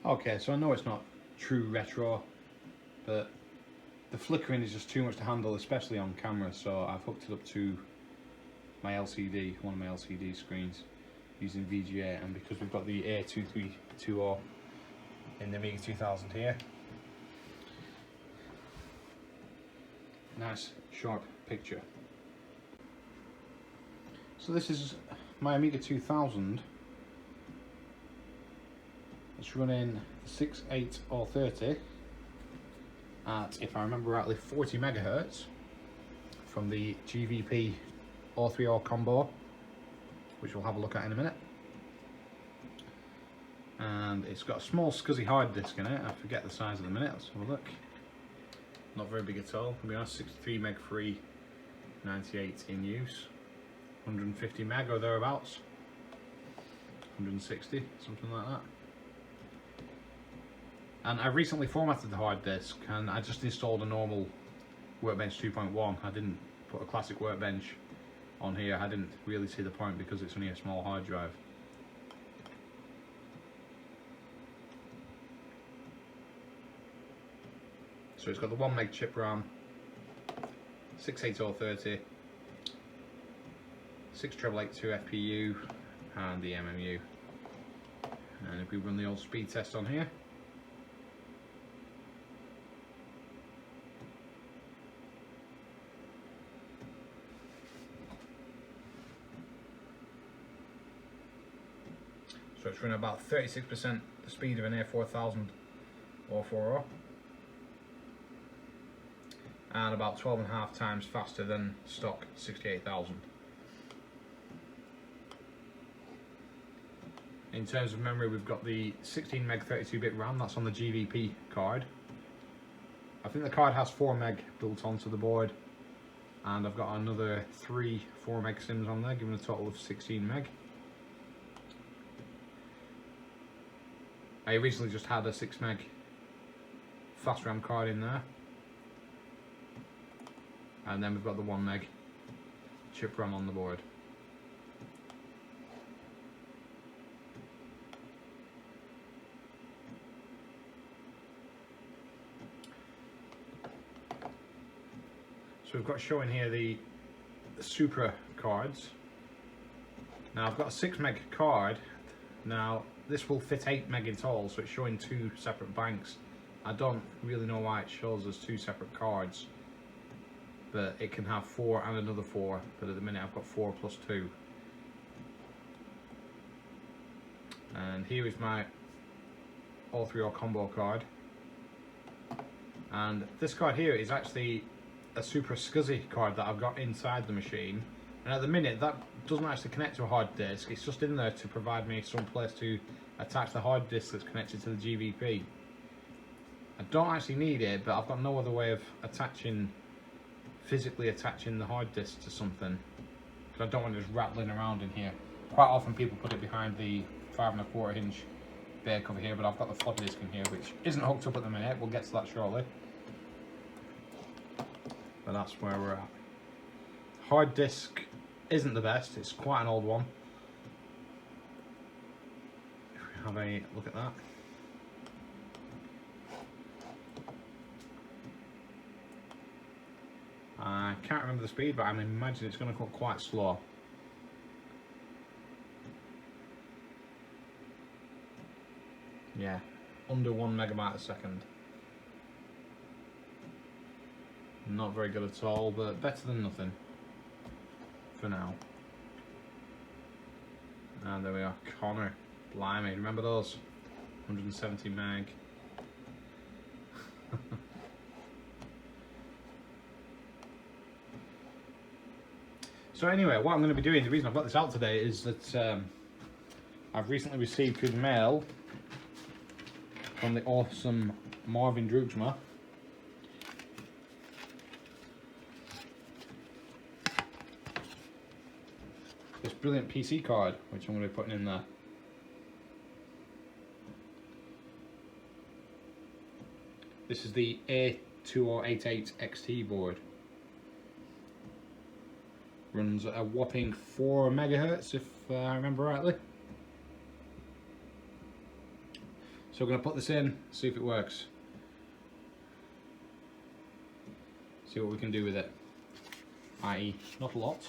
Okay, so I know it's not true retro, but the flickering is just too much to handle, especially on camera, so I've hooked it up to my LCD, one of my LCD screens, using VGA, and because we've got the A2380 in the Amiga 2000 here, nice sharp picture. So this is my Amiga 2000. It's running 68030 at, if I remember rightly, 40 megahertz from the GVP 030 combo, which we'll have a look at in a minute. And it's got a small scuzzy hard disk in it. I forget the size of the minute. Let's have a look. Not very big at all, to be honest. 63 meg free, 98 in use, 150 meg or thereabouts, 160, something like that. And I recently formatted the hard disk, and I just installed a normal Workbench 2.1. I didn't put a classic Workbench on here. I didn't really see the point because it's only a small hard drive. So it's got the 1 meg chip RAM, 68030, 68882 FPU, and the MMU. And if we run the old speed test on here, so it's running about 36% the speed of an A4000 or 40, and about 12.5 times faster than stock 68000. In terms of memory, we've got the 16 meg 32-bit RAM, that's on the GVP card. I think the card has 4 meg built onto the board, and I've got another 3 4 meg sims on there, giving a total of 16 meg. I originally just had a 6 meg fast RAM card in there, and then we've got the 1 meg chip RAM on the board. So we've got showing here the Supra cards. Now I've got a 6 meg card. Now this will fit 8 meg in total, so it's showing 2 separate banks. I don't really know why it shows us 2 separate cards, but it can have 4 and another 4, but at the minute I've got 4 plus 2. And here is my 030 combo card, and this card here is actually a Super SCSI card that I've got inside the machine, and at the minute that doesn't actually connect to a hard disk. It's just in there to provide me some place to attach the hard disk that's connected to the GVP. I don't actually need it, but I've got no other way of physically attaching the hard disk to something, because I don't want it just rattling around in here. Quite often people put it behind the 5 1/4 inch bay cover here, but I've got the floppy disk in here which isn't hooked up at the minute. We'll get to that shortly, but that's where we're at. Hard disk isn't the best, it's quite an old one. If we have a look at that, I can't remember the speed, but I imagine it's going to go quite slow. Yeah, under 1 megabyte a second. Not very good at all, but better than nothing for now. And there we are, Connor, blimey, remember those? 170 meg. So anyway, what I'm going to be doing, the reason I've got this out today is that I've recently received through the mail from the awesome Marvin Droogsma this brilliant PC card, which I'm going to be putting in there. This is the A2088XT board. Runs at a whopping 4 megahertz, if I remember rightly. So we're going to put this in, see if it works. See what we can do with it. I.e., not a lot.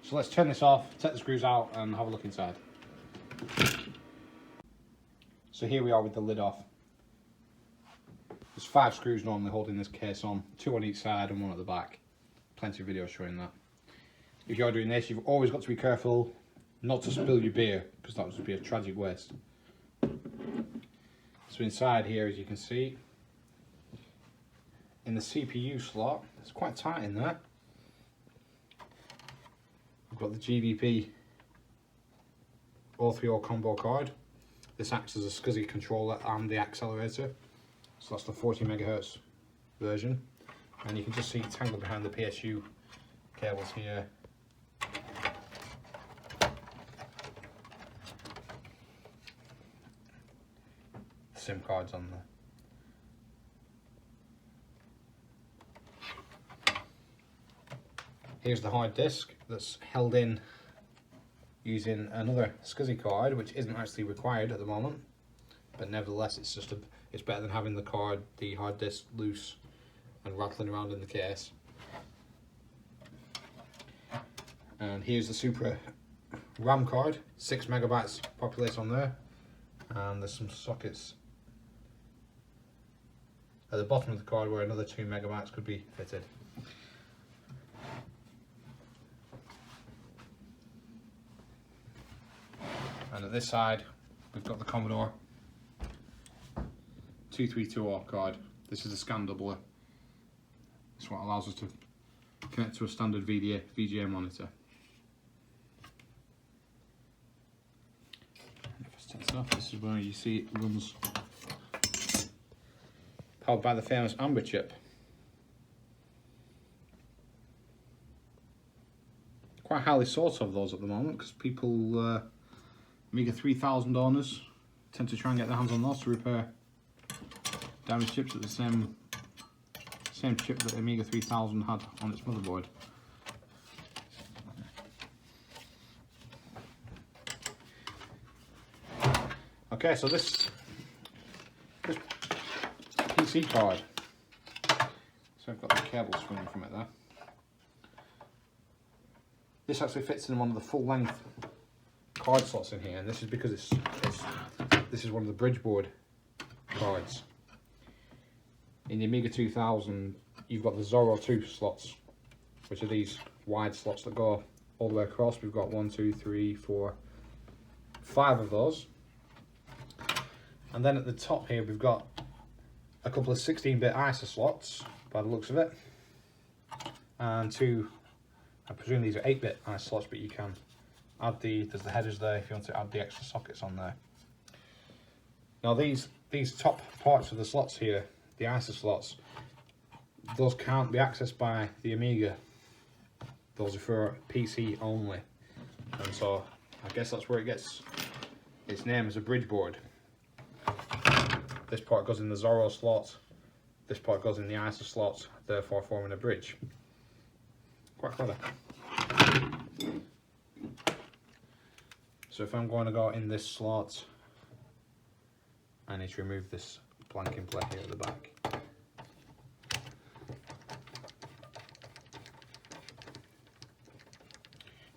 So let's turn this off, take the screws out and have a look inside. So here we are with the lid off. There's 5 screws normally holding this case on, 2 on each side and 1 at the back. Plenty of videos showing that. If you're doing this, you've always got to be careful not to spill your beer, because that would be a tragic waste. So inside here, as you can see, in the CPU slot, it's quite tight in there. We've got the GVP 030 combo card. This acts as a SCSI controller and the accelerator. So that's the 40 MHz version. And you can just see tangled behind the PSU cables here. SIM cards on there. Here's the hard disk that's held in using another SCSI card, which isn't actually required at the moment, but nevertheless it's better than having the hard disk loose and rattling around in the case. And here's the Supra RAM card, 6 megabytes populates on there, and there's some sockets at the bottom of the card where another 2 megabytes could be fitted. And at this side we've got the Commodore 2320 card. This is a scan doubler. This is what allows us to connect to a standard VGA monitor. If I take this off, this is where you see it runs, powered by the famous Amber chip. Quite highly sought of those at the moment, because people, Amiga 3000 owners, tend to try and get their hands on those to repair damaged chips at the same chip that Amiga 3000 had on its motherboard. Okay, so this PC card, so I've got the cable swinging from it there. This actually fits in one of the full length card slots in here, and this is because this is one of the bridge board cards. In the Amiga 2000 you've got the Zorro 2 slots, which are these wide slots that go all the way across. We've got 1, 2, 3, 4, 5 of those. And then at the top here we've got a couple of 16-bit ISA slots by the looks of it, and 2, I presume these are 8-bit ISA slots, but you can add there's the headers there if you want to add the extra sockets on there. Now these top parts of the slots here, the ISA slots, those can't be accessed by the Amiga. Those are for PC only, and so I guess that's where it gets its name as a bridge board. This part goes in the Zorro slot, this part goes in the ISA slot, therefore forming a bridge. Quite clever. So if I'm going to go in this slot, I need to remove this blanking plate here at the back.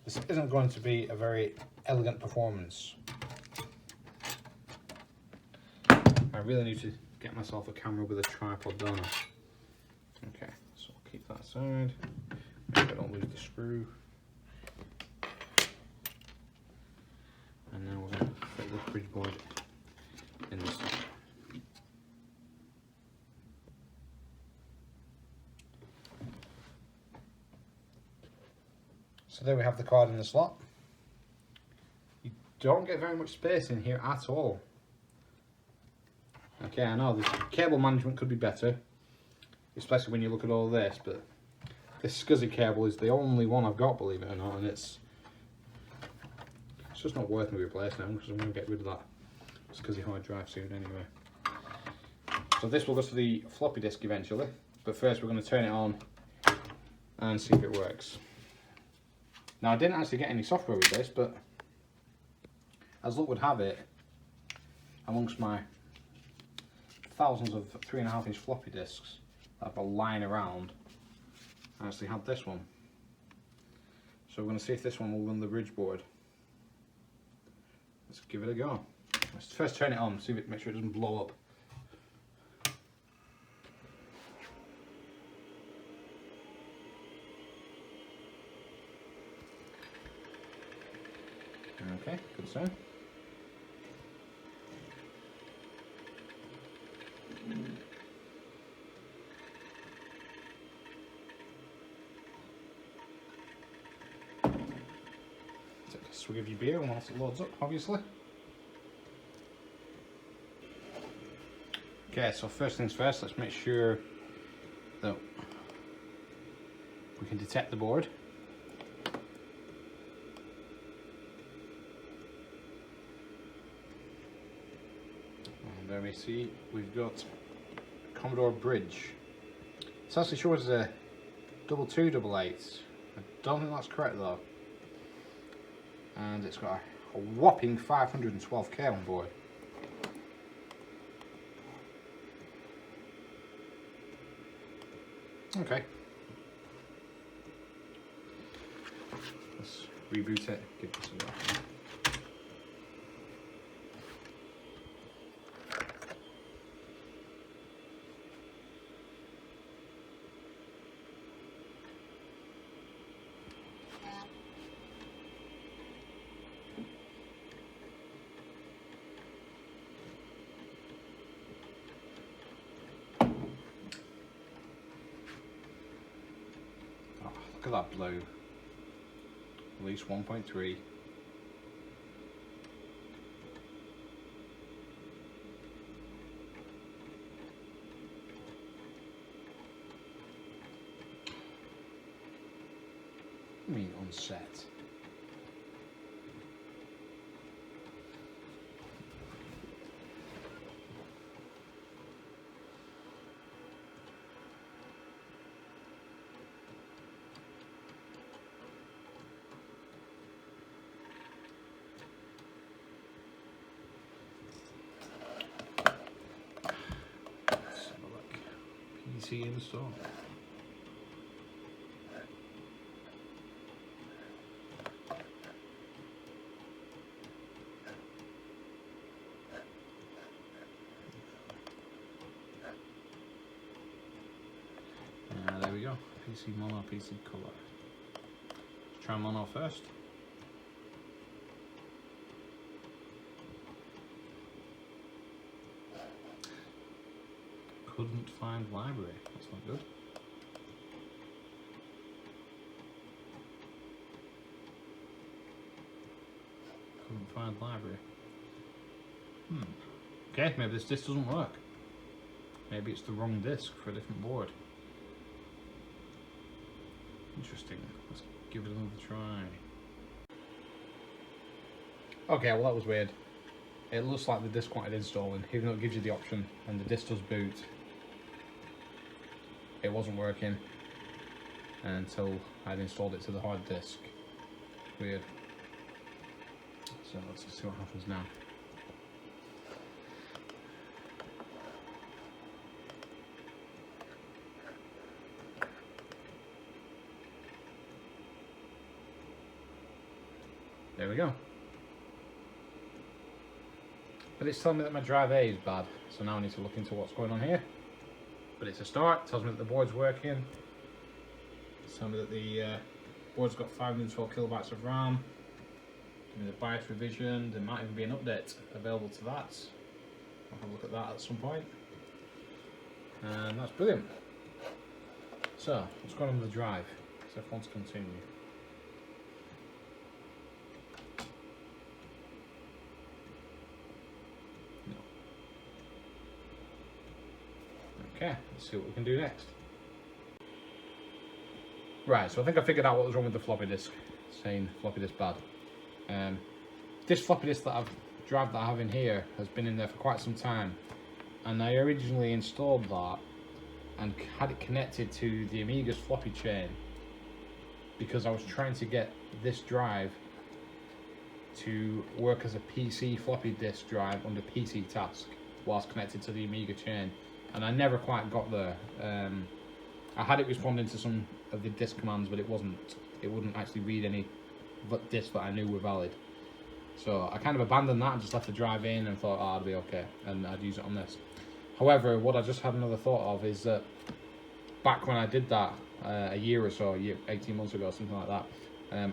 This isn't going to be a very elegant performance. I really need to get myself a camera with a tripod, don't I? Okay, so I'll keep that aside. Make sure I don't lose the screw. And now we're going to fit this bridge board in this slot. So there we have the card in the slot. You don't get very much space in here at all. Okay, I know the cable management could be better, especially when you look at all this, but this SCSI cable is the only one I've got, believe it or not, and it's just not worth me replacing them, because I'm going to get rid of that SCSI hard drive soon anyway. So this will go to the floppy disk eventually, but first we're going to turn it on and see if it works. Now I didn't actually get any software with this, but as luck would have it, amongst my thousands of 3.5-inch floppy disks that I've got lying around, I actually had this one. So we're going to see if this one will run the bridge board. Let's give it a go. Let's first turn it on, see if it, make sure it doesn't blow up. Okay, good sound. Take a swig of your beer once it loads up, obviously. Okay, so first things first, let's make sure that we can detect the board. And there we see we've got Commodore Bridge. It's actually shows a 2288. I don't think that's correct though. And it's got a whopping 512K on board. Okay. Let's reboot it, give this a go. Look at that blue. At least 1.3. I mean, unset. PC install. There we go. PC mono, PC color. Let's try mono first. Couldn't find library. That's not good. Couldn't find library. Okay, maybe this disc doesn't work. Maybe it's the wrong disc for a different board. Interesting. Let's give it another try. Okay, well that was weird. It looks like the disc wanted installing, even though it gives you the option, and the disc does boot. It wasn't working until I'd installed it to the hard disk. Weird. So let's see what happens now. There we go. But it's telling me that my drive A is bad, so now I need to look into what's going on here. But it's a start, tells me that the board's working. It's telling me that the board's got 512 kilobytes of RAM. Give me the BIOS revision. There might even be an update available to that. I'll have a look at that at some point. And that's brilliant. So, what's going on with the drive? So if I want to continue. Okay, let's see what we can do next. Right, so I think I figured out what was wrong with the floppy disk, saying floppy disk bad. This floppy disk drive that I have in here has been in there for quite some time, and I originally installed that and had it connected to the Amiga's floppy chain, because I was trying to get this drive to work as a PC floppy disk drive under PC task whilst connected to the Amiga chain, and I never quite got there. I had it responding to some of the disk commands, but it wouldn't actually read any disks that I knew were valid. So I kind of abandoned that and just left the drive in and thought, oh, it'll be okay, and I'd use it on this. However, what I just had another thought of is that back when I did that a year or so, 18 months ago, something like that,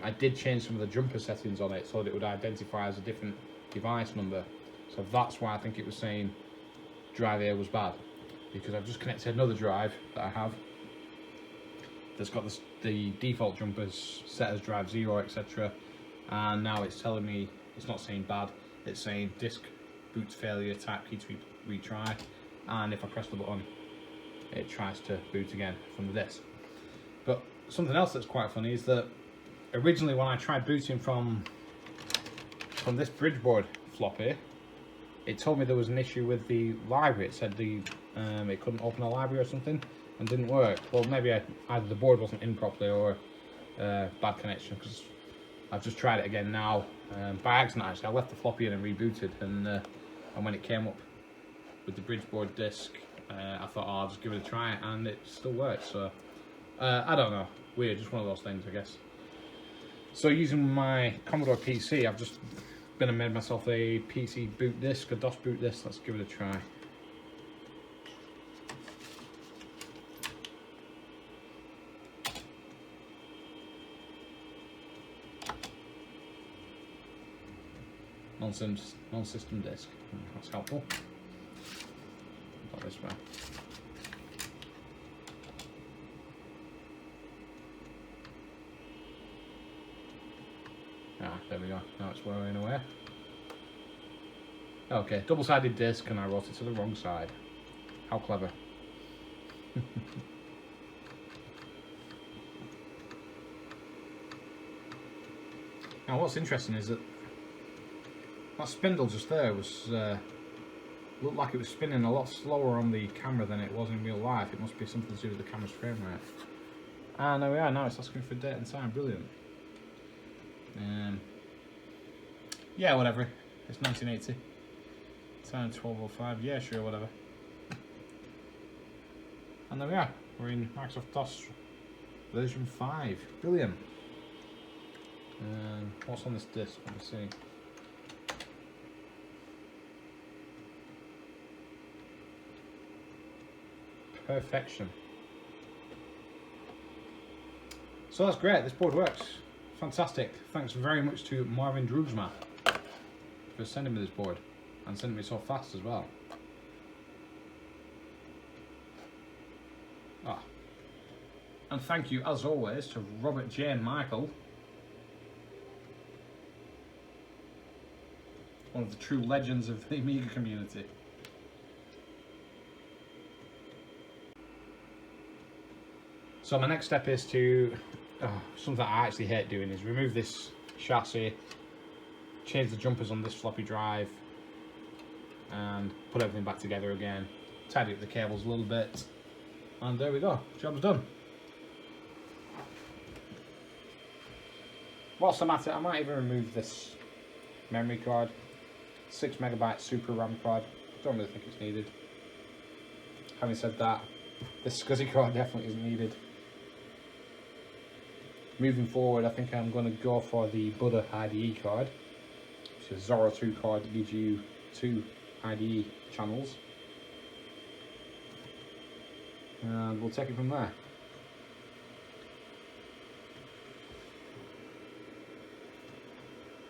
I did change some of the jumper settings on it so that it would identify as a different device number. So that's why I think it was saying drive A was bad, because I've just connected another drive that I have that's got the default jumpers set as drive 0, etc. And now it's telling me it's not saying bad, it's saying disk boot failure, type key to retry, and if I press the button it tries to boot again from the disk. But something else that's quite funny is that originally when I tried booting from this bridgeboard floppy, it told me there was an issue with the library. It said it couldn't open a library or something and didn't work. Well, maybe either the board wasn't in properly or bad connection, because I've just tried it again now by accident. Actually, I left the floppy in and rebooted, and when it came up with the bridgeboard disk, I thought, oh, I'll just give it a try, and it still works. So I don't know, weird, just one of those things, I guess. So using my Commodore PC, I've just been and made myself a PC boot disk, a DOS boot disk. Let's give it a try. Non-system disk. That's helpful. Put this way. Ah, there we go. Now it's whirring away. Okay, double-sided disc, and I wrote it to the wrong side. How clever. Now what's interesting is that spindle just there was looked like it was spinning a lot slower on the camera than it was in real life. It must be something to do with the camera's frame rate. And there we are, now it's asking for date and time. Brilliant. Yeah, whatever. It's 1980. Time 12:05. Yeah, sure, whatever. And there we are. We're in Microsoft DOS version 5. Brilliant. What's on this disk? Let me see. Perfection. So that's great. This board works. Fantastic. Thanks very much to Marvin Drugsma for sending me this board and sending me so fast as well. And thank you as always to Robert J. and Michael, one of the true legends of the Amiga community. So my next step is to, something that I actually hate doing, is remove this chassis, change the jumpers on this floppy drive, and put everything back together again, tidy up the cables a little bit, and there we go, job's done. Whilst I'm at it, I might even remove this memory card, 6MB Super RAM card. Don't really think it's needed. Having said that, this SCSI card definitely isn't needed. Moving forward, I think I'm going to go for the Buddha IDE card, which is Zorro 2 card that gives you 2 IDE channels, and we'll take it from there.